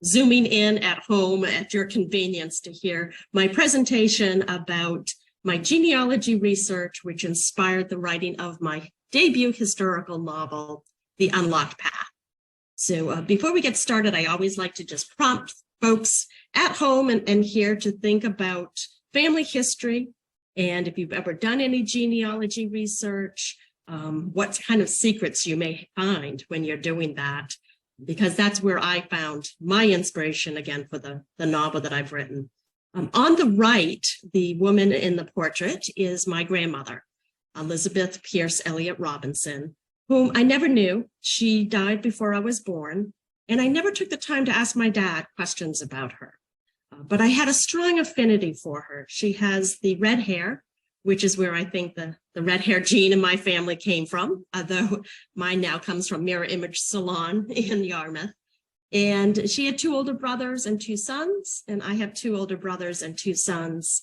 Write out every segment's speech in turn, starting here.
zooming in at home at your convenience to hear my presentation about my genealogy research, which inspired the writing of my debut historical novel, The Unlocked Path. So before we get started, I always like to just prompt folks at home and here to think about family history. And if you've ever done any genealogy research, what kind of secrets you may find when you're doing that, because that's where I found my inspiration, again, for the novel that I've written. On the right, the woman in the portrait is my grandmother, Elizabeth Pearson Robinson, whom I never knew. She died before I was born, and I never took the time to ask my dad questions about her. But I had a strong affinity for her. She has the red hair, which is where I think the red hair gene in my family came from, although mine now comes from Mirror Image Salon in Yarmouth. And she had 2 older brothers and 2 sons, and I have 2 older brothers and 2 sons.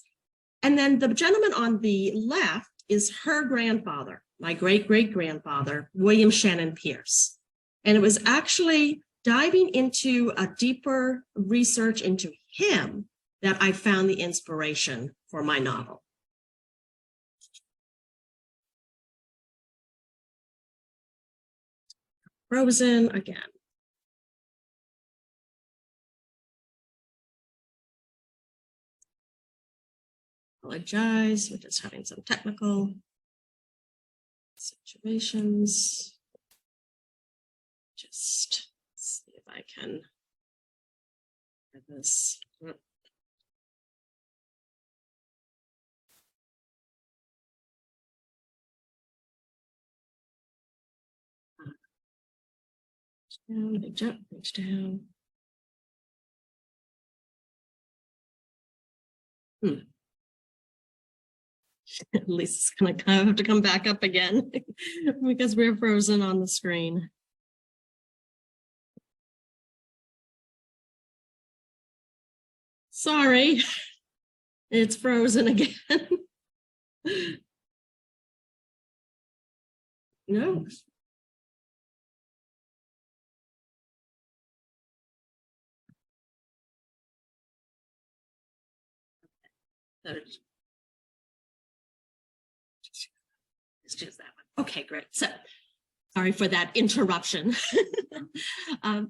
And then the gentleman on the left is her grandfather, my great-great-grandfather, William Shannon Pierce. And it was actually diving into a deeper research into him that I found the inspiration for my novel. Frozen again. Apologize, we're just having some technical situations. Just see if I can get this. Down, big jump, reach down. At least it's going to have to come back up again because we're frozen on the screen. Sorry, it's frozen again. No. Let's choose that one. Okay, great. So sorry for that interruption.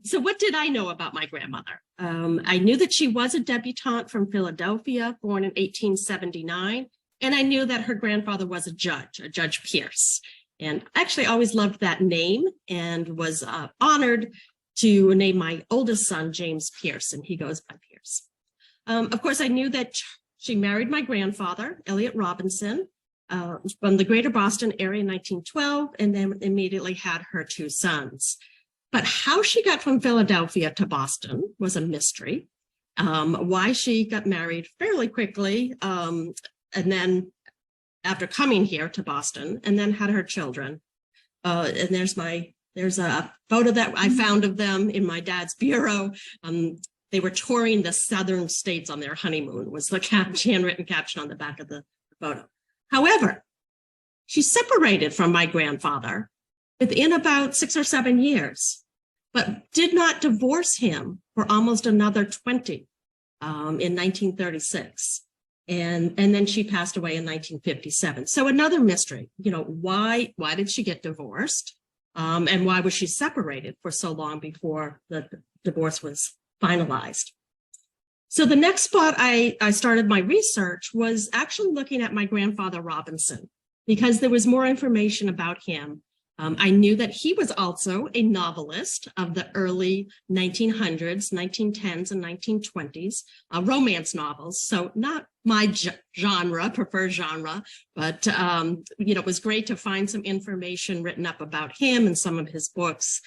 So what did I know about my grandmother? I knew that she was a debutante from Philadelphia, born in 1879. And I knew that her grandfather was a Judge Pierce. And I actually always loved that name and was honored to name my oldest son, James Pierce, and he goes by Pierce. Of course, I knew that she married my grandfather, Eliza Robinson, from the greater Boston area in 1912, and then immediately had her 2 sons. But how she got from Philadelphia to Boston was a mystery. Why she got married fairly quickly, and then after coming here to Boston, and then had her children. And there's a photo that I found of them in my dad's bureau. They were touring the southern states on their honeymoon, was the handwritten caption on the back of the photo. However, she separated from my grandfather within about 6 or 7 years, but did not divorce him for almost another 20 in 1936. And then she passed away in 1957. So another mystery, why did she get divorced? And why was she separated for so long before the divorce was finalized? So the next spot I started my research was actually looking at my grandfather Robinson, because there was more information about him. I knew that he was also a novelist of the early 1900s, 1910s, and 1920s, romance novels. So not my preferred genre, but it was great to find some information written up about him and some of his books.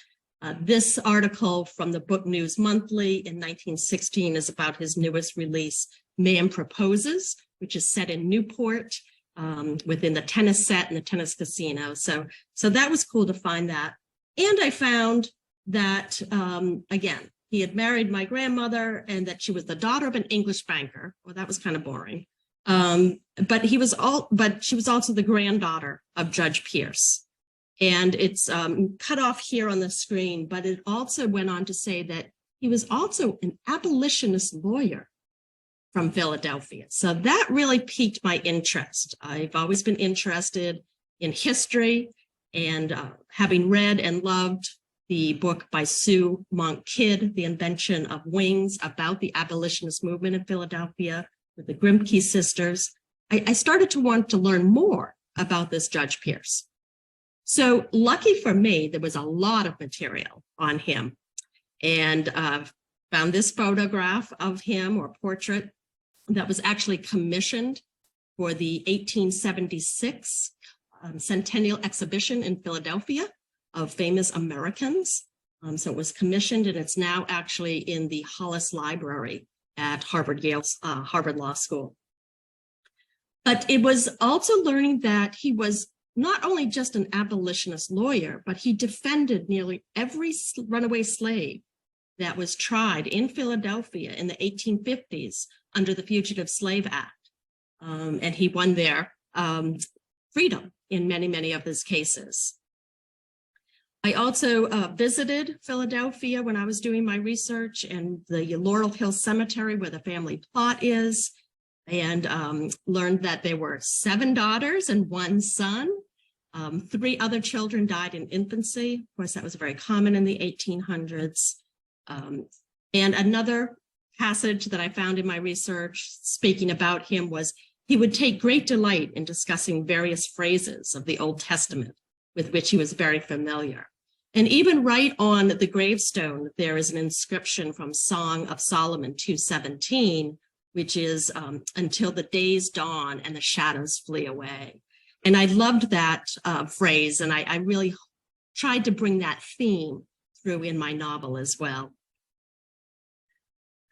This article from the Book News Monthly in 1916 is about his newest release, Man Proposes, which is set in Newport, within the tennis set and the tennis casino. So that was cool to find that. And I found that, again, he had married my grandmother and that she was the daughter of an English banker. Well, that was kind of boring. But she was also the granddaughter of Judge Pierce. And it's cut off here on the screen, but it also went on to say that he was also an abolitionist lawyer from Philadelphia. So that really piqued my interest. I've always been interested in history, and having read and loved the book by Sue Monk Kidd, The Invention of Wings, about the abolitionist movement in Philadelphia with the Grimke sisters, I started to want to learn more about this Judge Pierce. So lucky for me, there was a lot of material on him, and found this photograph of him, or portrait, that was actually commissioned for the 1876 Centennial Exhibition in Philadelphia of famous Americans. So it was commissioned, and it's now actually in the Hollis Library at Harvard Law School. But it was also learning that he was not only just an abolitionist lawyer, but he defended nearly every runaway slave that was tried in Philadelphia in the 1850s under the Fugitive Slave Act. And he won their freedom in many, many of his cases. I also visited Philadelphia when I was doing my research, and the Laurel Hill Cemetery, where the family plot is, and learned that there were 7 daughters and 1 son. 3 other children died in infancy. Of course, that was very common in the 1800s. And another passage that I found in my research speaking about him was he would take great delight in discussing various phrases of the Old Testament with which he was very familiar. And even right on the gravestone, there is an inscription from Song of Solomon 2:17, which is until the days dawn and the shadows flee away. And I loved that phrase, and I really tried to bring that theme through in my novel as well.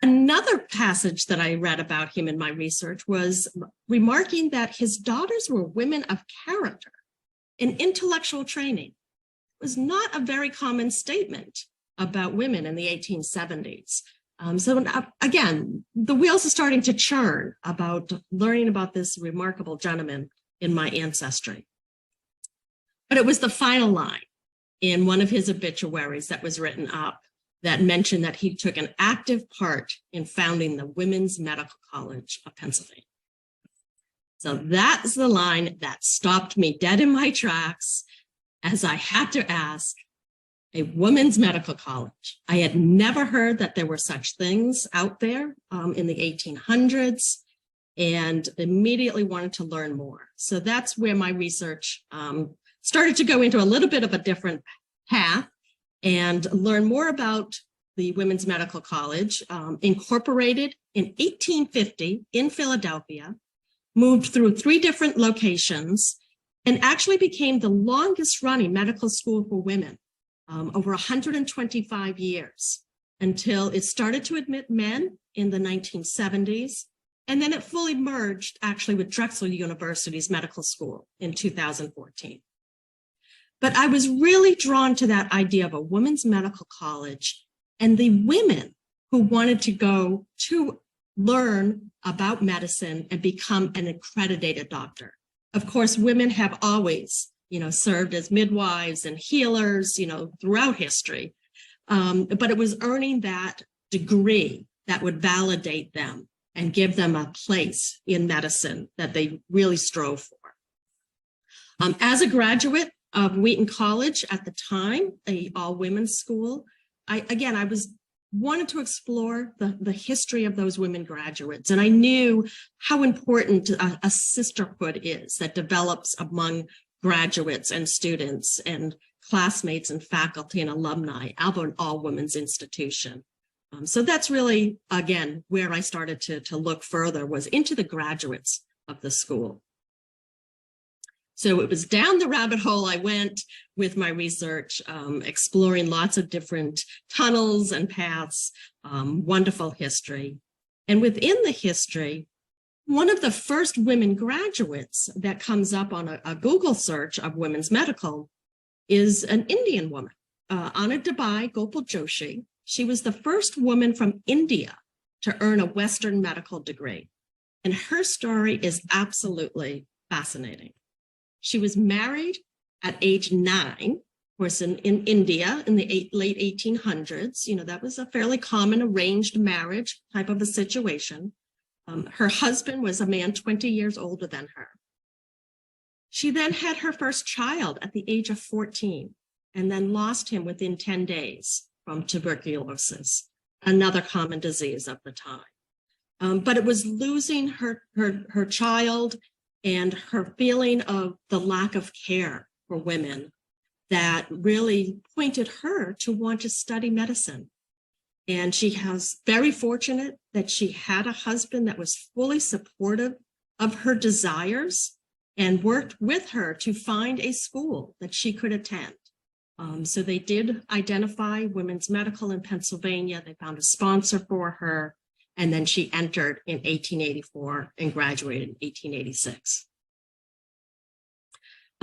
Another passage that I read about him in my research was remarking that his daughters were women of character and intellectual training. It was not a very common statement about women in the 1870s. So again, the wheels are starting to churn about learning about this remarkable gentleman in my ancestry. But it was the final line in one of his obituaries that was written up that mentioned that he took an active part in founding the Women's Medical College of Pennsylvania. So that's the line that stopped me dead in my tracks, as I had to ask, a women's medical college. I had never heard that there were such things out there in the 1800s, and immediately wanted to learn more. So that's where my research started to go into a little bit of a different path, and learn more about the Women's Medical College, incorporated in 1850 in Philadelphia, moved through 3 different locations, and actually became the longest running medical school for women, over 125 years, until it started to admit men in the 1970s. And then it fully merged actually with Drexel University's medical school in 2014. But I was really drawn to that idea of a women's medical college and the women who wanted to go to learn about medicine and become an accredited doctor. Of course, women have always, served as midwives and healers, throughout history. But it was earning that degree that would validate them and give them a place in medicine that they really strove for. As a graduate of Wheaton College at the time, a all-women's school, I wanted to explore the history of those women graduates. And I knew how important a sisterhood is that develops among graduates and students and classmates and faculty and alumni of an all-women's institution. So that's really, again, where I started to look further, was into the graduates of the school. So it was down the rabbit hole I went with my research, exploring lots of different tunnels and paths, wonderful history. And within the history, one of the first women graduates that comes up on a Google search of women's medical is an Indian woman, Anadubai Gopal Joshi. She was the first woman from India to earn a Western medical degree. And her story is absolutely fascinating. She was married at age 9 course, in India in the late 1800s, that was a fairly common arranged marriage type of a situation. Her husband was a man 20 years older than her. She then had her first child at the age of 14 and then lost him within 10 days from tuberculosis, another common disease of the time. But it was losing her child and her feeling of the lack of care for women that really pointed her to want to study medicine. And she was very fortunate that she had a husband that was fully supportive of her desires and worked with her to find a school that she could attend. So they did identify women's medical in Pennsylvania. They found a sponsor for her. And then she entered in 1884 and graduated in 1886.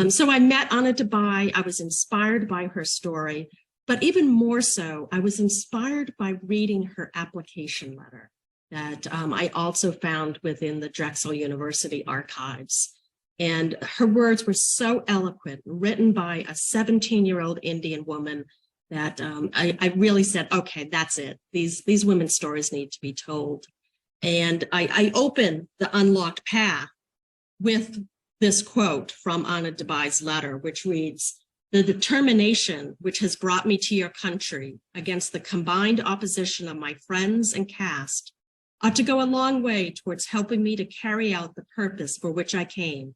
So I met Anna Dabai. I was inspired by her story, but even more so, I was inspired by reading her application letter that I also found within the Drexel University archives. And her words were so eloquent, written by a 17-year-old Indian woman that I really said, okay, that's it. These women's stories need to be told. And I opened the unlocked path with this quote from Anna Dabai's letter, which reads, "The determination which has brought me to your country against the combined opposition of my friends and caste ought to go a long way towards helping me to carry out the purpose for which I came,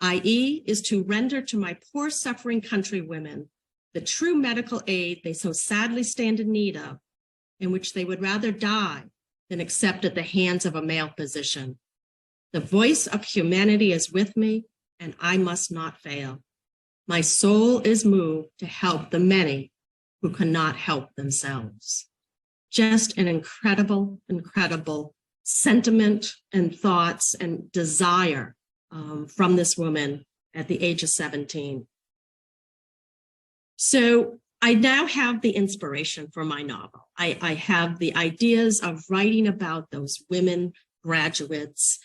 i.e. is to render to my poor suffering countrywomen the true medical aid they so sadly stand in need of, in which they would rather die than accept at the hands of a male physician. The voice of humanity is with me, and I must not fail. My soul is moved to help the many who cannot help themselves." Just an incredible, incredible sentiment and thoughts and desire from this woman at the age of 17. So I now have the inspiration for my novel. I have the ideas of writing about those women graduates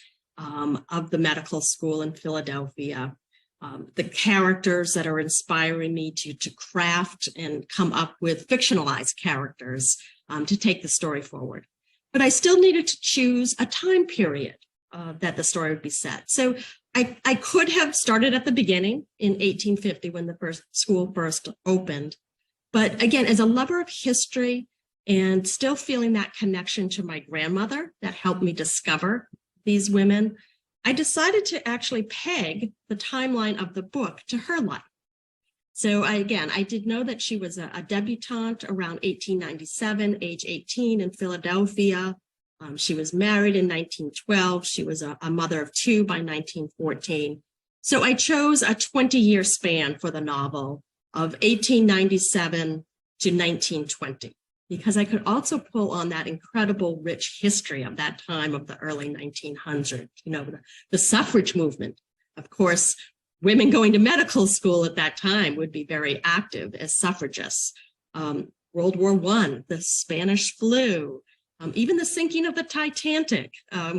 of the medical school in Philadelphia, the characters that are inspiring me to craft and come up with fictionalized characters to take the story forward. But I still needed to choose a time period that the story would be set. So I could have started at the beginning in 1850 when the school first opened. But again, as a lover of history and still feeling that connection to my grandmother that helped me discover these women, I decided to actually peg the timeline of the book to her life. So I did know that she was a debutante around 1897, age 18 in Philadelphia. She was married in 1912. She was a mother of two by 1914. So I chose a 20-year span for the novel of 1897 to 1920, because I could also pull on that incredible rich history of that time of the early 1900s, the suffrage movement. Of course, women going to medical school at that time would be very active as suffragists. World War I, the Spanish flu, even the sinking of the Titanic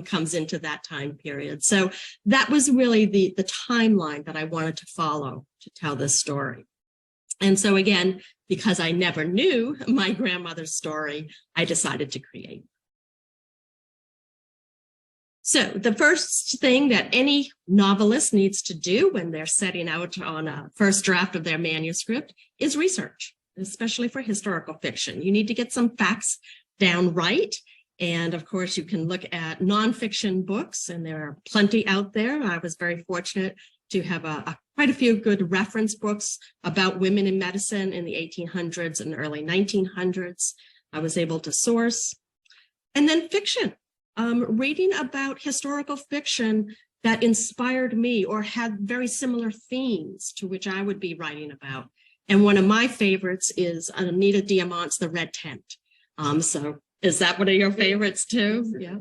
comes into that time period. So that was really the timeline that I wanted to follow to tell this story. And so again, because I never knew my grandmother's story, I decided to create. So the first thing that any novelist needs to do when they're setting out on a first draft of their manuscript is research, especially for historical fiction. You need to get some facts down right. And of course, you can look at nonfiction books, and there are plenty out there. I was very fortunate to have quite a few good reference books about women in medicine in the 1800s and early 1900s. I was able to source. And then fiction, reading about historical fiction that inspired me or had very similar themes to which I would be writing about. And one of my favorites is Anita Diamant's The Red Tent. So is that one of your favorites too? Yeah.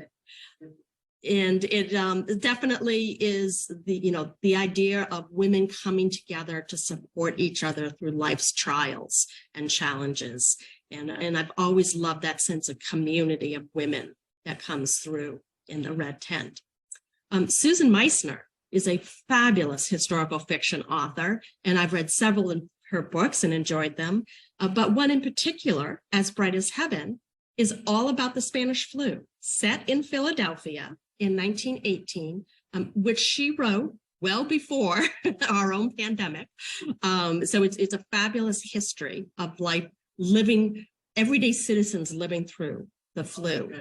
And it definitely is the idea of women coming together to support each other through life's trials and challenges. And I've always loved that sense of community of women that comes through in The Red Tent. Susan Meissner is a fabulous historical fiction author, and I've read several of her books and enjoyed them, but one in particular, As Bright as Heaven, is all about the Spanish flu, set in Philadelphia in 1918, which she wrote well before our own pandemic. So it's a fabulous history of life living, everyday citizens living through the flu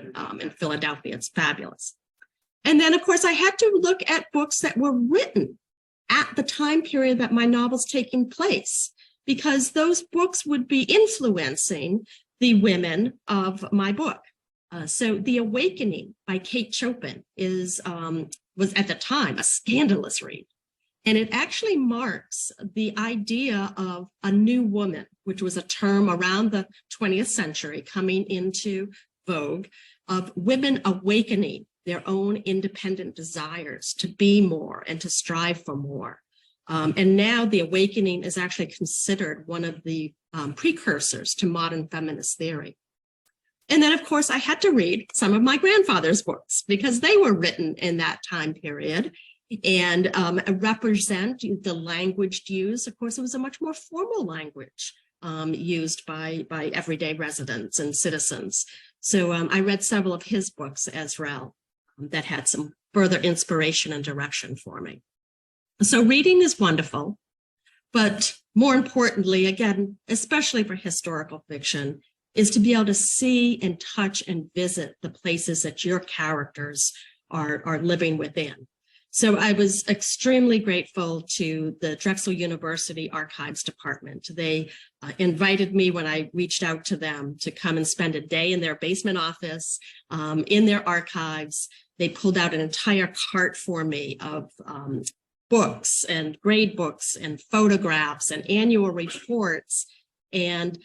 in Philadelphia. It's fabulous. And then, of course, I had to look at books that were written at the time period that my novel's taking place, because those books would be influencing the women of my book. So The Awakening by Kate Chopin was at the time a scandalous read. And it actually marks the idea of a new woman, which was a term around the 20th century coming into vogue, of women awakening their own independent desires to be more and to strive for more. And now The Awakening is actually considered one of the precursors to modern feminist theory. And then, of course, I had to read some of my grandfather's books because they were written in that time period and represent the language used. Of course, it was a much more formal language used by everyday residents and citizens. So I read several of his books as well that had some further inspiration and direction for me. So reading is wonderful, but more importantly, again, especially for historical fiction, is to be able to see and touch and visit the places that your characters are living within. So I was extremely grateful to the Drexel University Archives Department. They invited me when I reached out to them to come and spend a day in their basement office, in their archives. They pulled out an entire cart for me of books and grade books and photographs and annual reports. And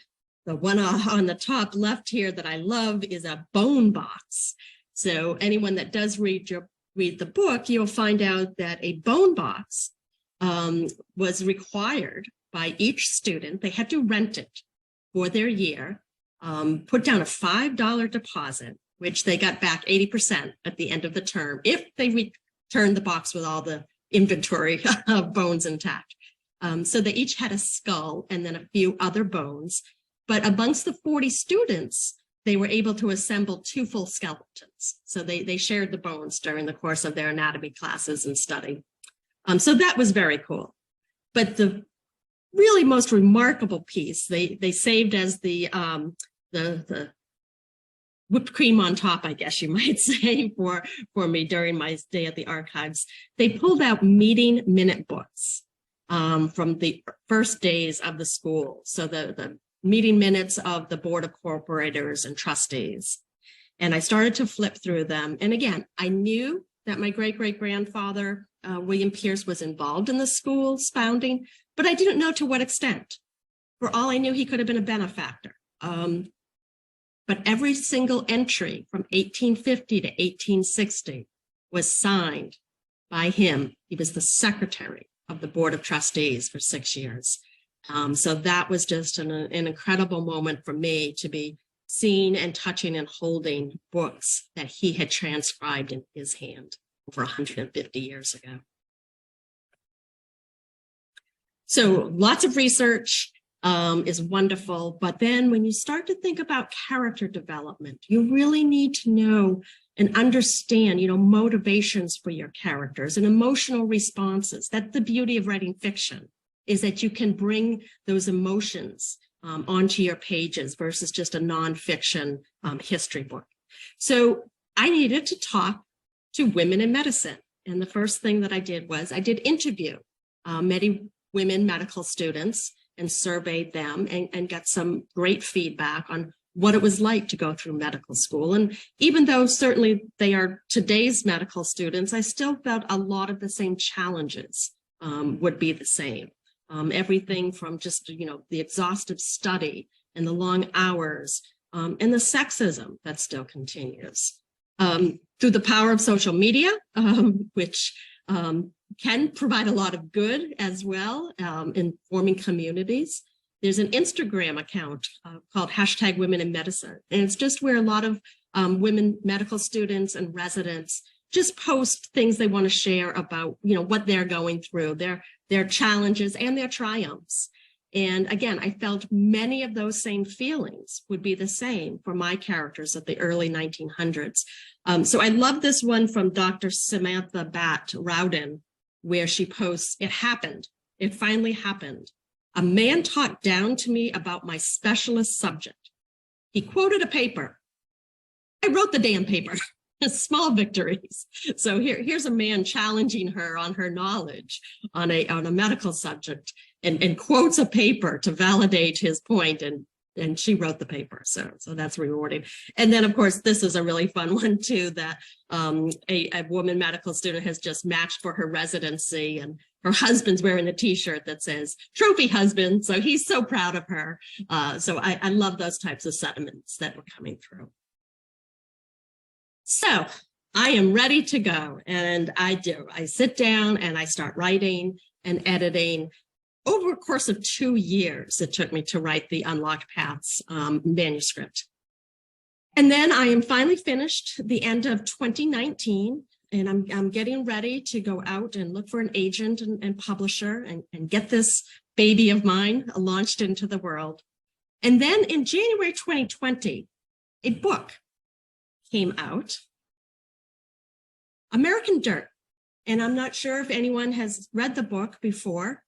the one on the top left here that I love is a bone box. So anyone that does read the book, you'll find out that a bone box was required by each student. They had to rent it for their year, put down a $5 deposit, which they got back 80% at the end of the term if they returned the box with all the inventory of bones intact. So they each had a skull and then a few other bones. But amongst the 40 students, they were able to assemble 2 full skeletons. So they shared the bones during the course of their anatomy classes and study. So that was very cool. But the really most remarkable piece, they saved as the whipped cream on top, I guess you might say, for me during my stay at the archives. They pulled out meeting minute books from the first days of the school. So the meeting minutes of the board of corporators and trustees. And I started to flip through them. And again, I knew that my great-great-grandfather, William Pierce, was involved in the school's founding, but I didn't know to what extent. For all I knew, he could have been a benefactor. But every single entry from 1850 to 1860 was signed by him. He was the secretary of the board of trustees for 6 years. So that was just an incredible moment for me to be seeing and touching and holding books that he had transcribed in his hand over 150 years ago. So lots of research is wonderful, but then when you start to think about character development, you really need to know and understand, motivations for your characters and emotional responses. That's the beauty of writing fiction, is that you can bring those emotions onto your pages versus just a nonfiction history book. So I needed to talk to women in medicine. And the first thing that I did was I did interview many women medical students and surveyed them and got some great feedback on what it was like to go through medical school. And even though certainly they are today's medical students, I still felt a lot of the same challenges would be the same. Everything from just, the exhaustive study and the long hours and the sexism that still continues. Through the power of social media, which can provide a lot of good as well in forming communities. There's an Instagram account called #WomenInMedicine, and it's just where a lot of women medical students and residents just post things they want to share about, what they're going through, their challenges and their triumphs. And again, I felt many of those same feelings would be the same for my characters of the early 1900s. So I love this one from Dr. Samantha Batt Rowden, where she posts, "It happened. It finally happened. A man talked down to me about my specialist subject. He quoted a paper. I wrote the damn paper." Small victories. So here's a man challenging her on her knowledge on a medical subject and quotes a paper to validate his point, and she wrote the paper. So that's rewarding. And then, of course, this is a really fun one too, that a woman medical student has just matched for her residency, and her husband's wearing a t-shirt that says "Trophy Husband." So he's so proud of her. So I love those types of sentiments that were coming through. So I am ready to go, and I do. I sit down and I start writing and editing. Over a course of 2 years, it took me to write the Unlocked Paths manuscript. And then I am finally finished the end of 2019, and I'm getting ready to go out and look for an agent and publisher and get this baby of mine launched into the world. And then in January 2020, a book came out, American Dirt. And I'm not sure if anyone has read the book before,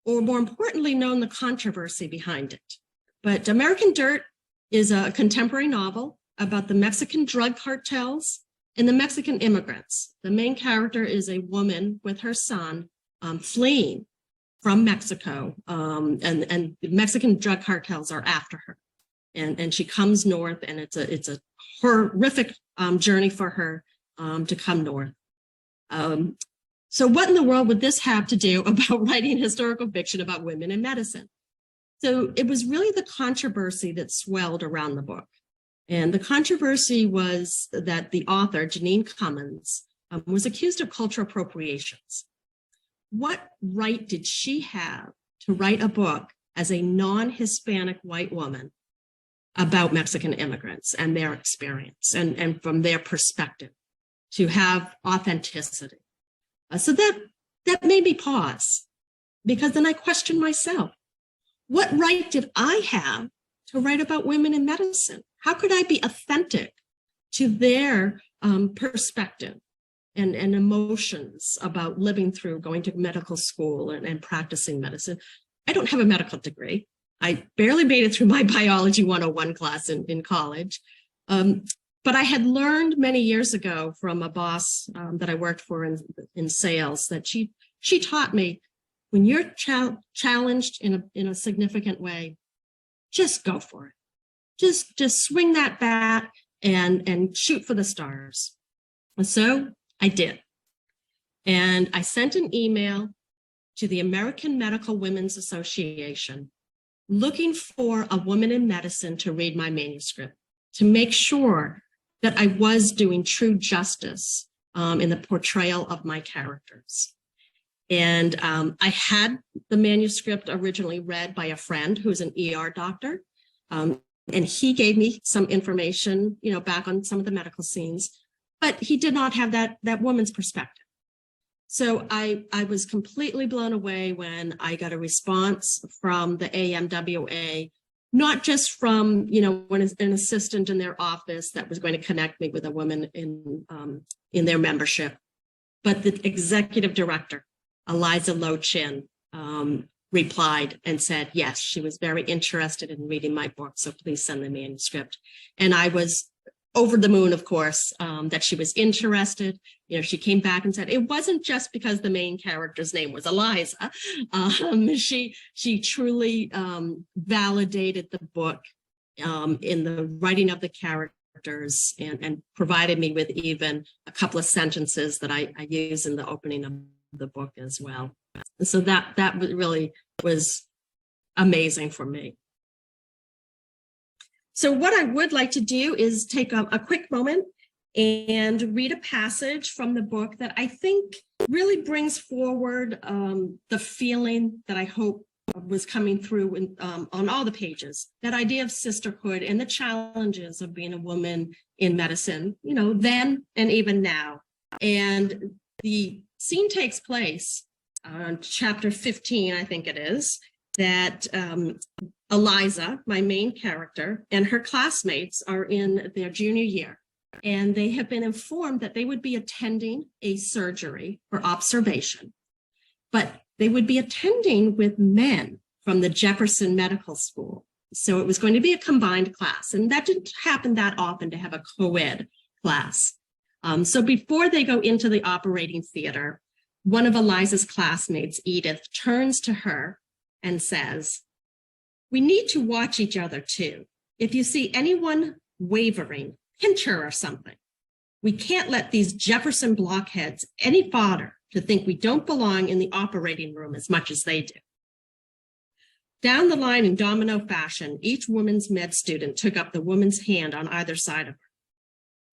or more importantly, known the controversy behind it. But American Dirt is a contemporary novel about the Mexican drug cartels and the Mexican immigrants. The main character is a woman with her son fleeing from Mexico, and the Mexican drug cartels are after her. And she comes north, and it's a horrific journey for her to come north. So what in the world would this have to do about writing historical fiction about women in medicine? So it was really the controversy that swelled around the book. And the controversy was that the author, Janine Cummins, was accused of cultural appropriations. What right did she have to write a book as a non-Hispanic white woman about Mexican immigrants and their experience and from their perspective, to have authenticity? So that made me pause, because then I questioned myself. What right did I have to write about women in medicine? How could I be authentic to their perspective and emotions about living through going to medical school and practicing medicine? I don't have a medical degree. I barely made it through my biology 101 class in college. But I had learned many years ago from a boss that I worked for in sales, that she taught me, when you're challenged in a significant way, just go for it. Just swing that bat and shoot for the stars. And so I did. And I sent an email to the American Medical Women's Association looking for a woman in medicine to read my manuscript, to make sure that I was doing true justice in the portrayal of my characters. And I had the manuscript originally read by a friend who's an ER doctor. And he gave me some information, back on some of the medical scenes, but he did not have that woman's perspective. So I was completely blown away when I got a response from the AMWA, not just from, an assistant in their office that was going to connect me with a woman in their membership, but the executive director, Eliza Pearson, replied and said, yes, she was very interested in reading my book, so please send the manuscript. And I was over the moon, of course, that she was interested. She came back and said, it wasn't just because the main character's name was Eliza. She truly validated the book in the writing of the characters and provided me with even a couple of sentences that I use in the opening of the book as well. So that really was amazing for me. So what I would like to do is take a quick moment and read a passage from the book that I think really brings forward the feeling that I hope was coming through on all the pages, that idea of sisterhood and the challenges of being a woman in medicine, then and even now. And the scene takes place on chapter 15, I think it is, that Eliza, my main character, and her classmates are in their junior year, and they have been informed that they would be attending a surgery for observation, but they would be attending with men from the Jefferson Medical School. So it was going to be a combined class, and that didn't happen that often to have a co-ed class. So before they go into the operating theater, one of Eliza's classmates, Edith, turns to her and says, "We need to watch each other too. If you see anyone wavering, pinch her or something. We can't let these Jefferson blockheads any fodder to think we don't belong in the operating room as much as they do." Down the line in domino fashion, each woman's med student took up the woman's hand on either side of her.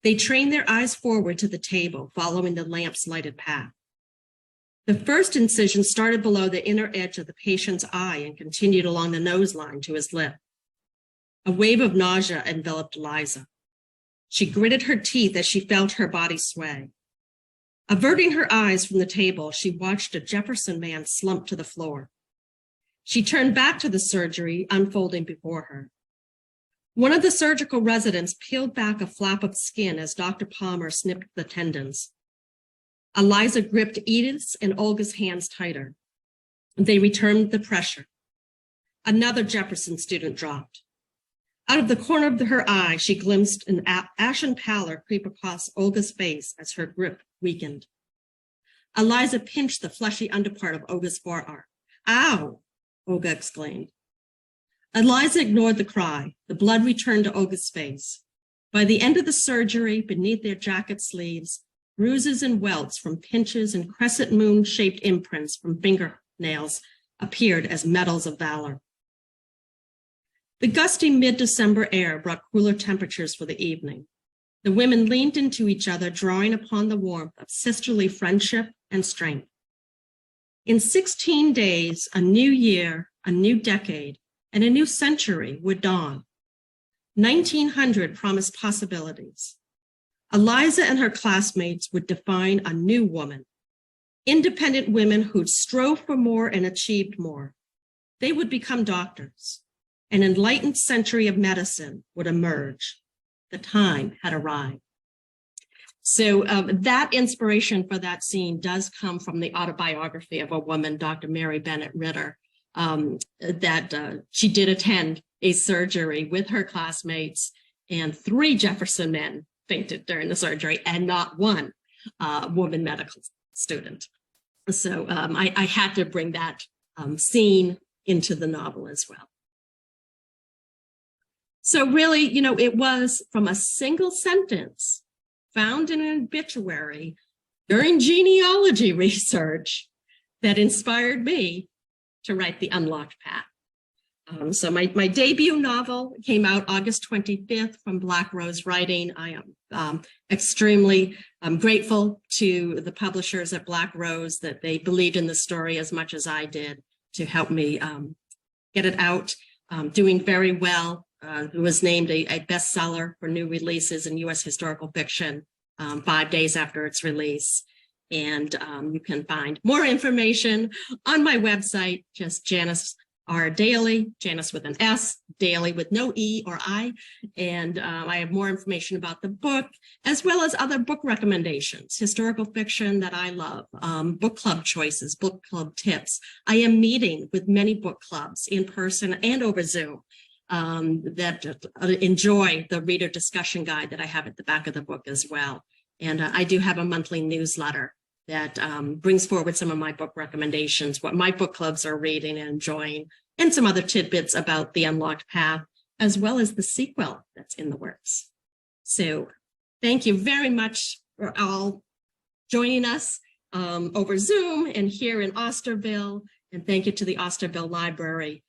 They trained their eyes forward to the table, following the lamp's lighted path. The first incision started below the inner edge of the patient's eye and continued along the nose line to his lip. A wave of nausea enveloped Eliza. She gritted her teeth as she felt her body sway. Averting her eyes from the table, she watched a Jefferson man slump to the floor. She turned back to the surgery unfolding before her. One of the surgical residents peeled back a flap of skin as Dr. Palmer snipped the tendons. Eliza gripped Edith's and Olga's hands tighter. They returned the pressure. Another Jefferson student dropped. Out of the corner of her eye, she glimpsed an ashen pallor creep across Olga's face as her grip weakened. Eliza pinched the fleshy underpart of Olga's forearm. "Ow!" Olga exclaimed. Eliza ignored the cry. The blood returned to Olga's face. By the end of the surgery, beneath their jacket sleeves, bruises and welts from pinches and crescent moon-shaped imprints from fingernails appeared as medals of valor. The gusty mid-December air brought cooler temperatures for the evening. The women leaned into each other, drawing upon the warmth of sisterly friendship and strength. In 16 days, a new year, a new decade, and a new century would dawn. 1900 promised possibilities. Eliza and her classmates would define a new woman, independent women who'd strove for more and achieved more. They would become doctors. An enlightened century of medicine would emerge. The time had arrived. So that inspiration for that scene does come from the autobiography of a woman, Dr. Mary Bennett Ritter, that she did attend a surgery with her classmates, and 3 Jefferson men fainted during the surgery and not one woman medical student. So I had to bring that scene into the novel as well. So really, it was from a single sentence found in an obituary during genealogy research that inspired me to write The Unlocked Path. So my debut novel came out August 25th from Black Rose Writing. I am extremely grateful to the publishers at Black Rose that they believed in the story as much as I did to help me get it out. Doing very well. It was named a bestseller for new releases in U.S. historical fiction 5 days after its release. And you can find more information on my website, just Janis R. Daly, Janis with an S, Daly with no E or I. And I have more information about the book, as well as other book recommendations, historical fiction that I love, book club choices, book club tips. I am meeting with many book clubs in person and over Zoom that enjoy the reader discussion guide that I have at the back of the book as well. And I do have a monthly newsletter that brings forward some of my book recommendations, what my book clubs are reading and enjoying, and some other tidbits about The Unlocked Path, as well as the sequel that's in the works. So thank you very much for all joining us over Zoom and here in Osterville. And thank you to the Osterville Library.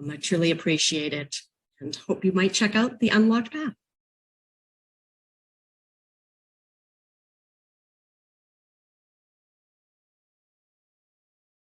I truly appreciate it and hope you might check out The Unlocked Path.